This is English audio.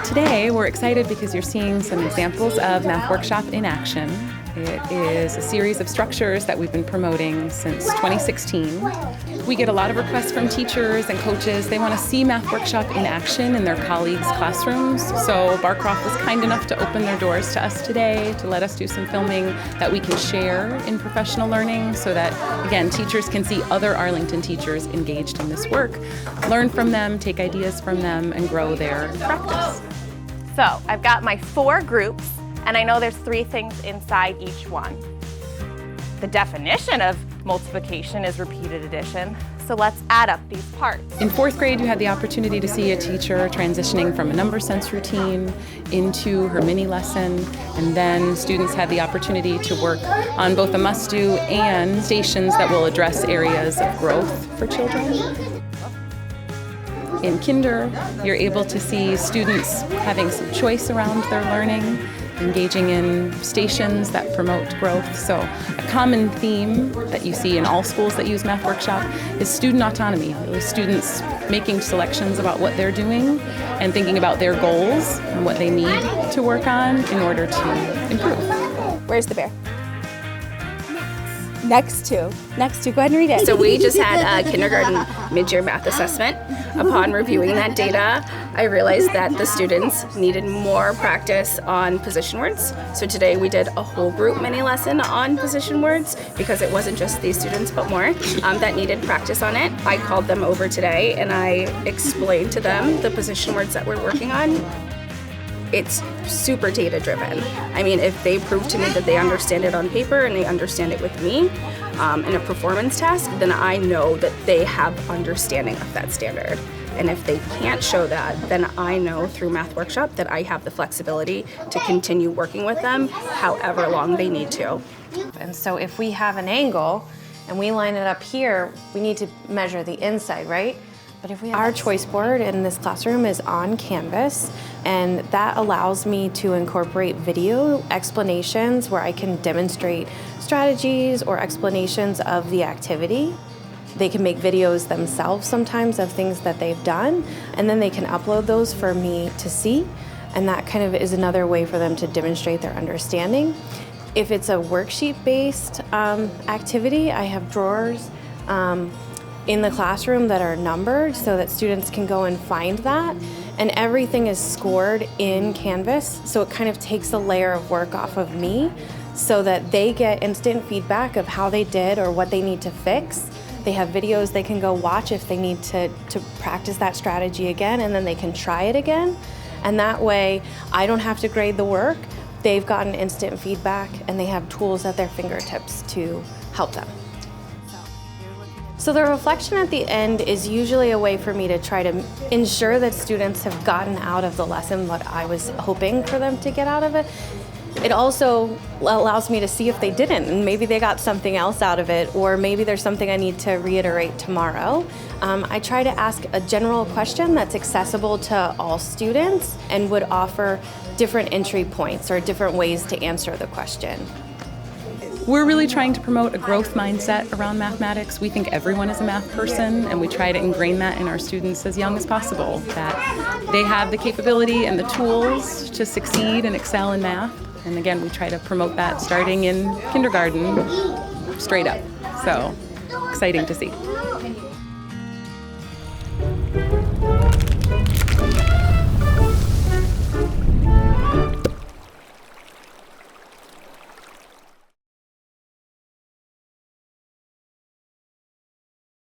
Today we're excited because you're seeing some examples of Math Workshop in action. It is a series of structures that we've been promoting since 2016. We get a lot of requests from teachers and coaches. They want to see Math Workshop in action in their colleagues' classrooms. So Barcroft was kind enough to open their doors to us today to let us do some filming that we can share in professional learning so that, again, teachers can see other Arlington teachers engaged in this work, learn from them, take ideas from them, and grow their practice. So I've got my 4 groups, and I know there's 3 things inside each one. The definition of multiplication is repeated addition, so let's add up these parts. In 4th grade, you had the opportunity to see a teacher transitioning from a number sense routine into her mini lesson, and then students had the opportunity to work on both a must-do and stations that will address areas of growth for children. In kinder, you're able to see students having some choice around their learning, engaging in stations that promote growth. So a common theme that you see in all schools that use Math Workshop is student autonomy. Really students making selections about what they're doing and thinking about their goals and what they need to work on in order to improve. Where's the bear? Next to. Go ahead and read it. So we just had a kindergarten mid-year math assessment. Upon reviewing that data, I realized that the students needed more practice on position words. So today we did a whole group mini lesson on position words because it wasn't just these students but more that needed practice on it. I called them over today and I explained to them the position words that we're working on. It's super data driven. I mean, if they prove to me that they understand it on paper and they understand it with me in a performance task, then I know that they have understanding of that standard. And if they can't show that, then I know through Math Workshop that I have the flexibility to continue working with them however long they need to. And so if we have an angle and we line it up here, we need to measure the inside, right? But if we have our choice board in this classroom is on Canvas, and that allows me to incorporate video explanations where I can demonstrate strategies or explanations of the activity. They can make videos themselves sometimes of things that they've done, and then they can upload those for me to see, and that kind of is another way for them to demonstrate their understanding. If it's a worksheet-based activity, I have drawers in the classroom that are numbered so that students can go and find that. And everything is scored in Canvas, so it kind of takes a layer of work off of me so that they get instant feedback of how they did or what they need to fix. They have videos they can go watch if they need to practice that strategy again, and then they can try it again. And that way, I don't have to grade the work. They've gotten instant feedback and they have tools at their fingertips to help them. So the reflection at the end is usually a way for me to try to ensure that students have gotten out of the lesson what I was hoping for them to get out of it. It also allows me to see if they didn't, and maybe they got something else out of it, or maybe there's something I need to reiterate tomorrow. I try to ask a general question that's accessible to all students and would offer different entry points or different ways to answer the question. We're really trying to promote a growth mindset around mathematics. We think everyone is a math person, and we try to ingrain that in our students as young as possible, that they have the capability and the tools to succeed and excel in math. And again, we try to promote that starting in kindergarten straight up. So exciting to see.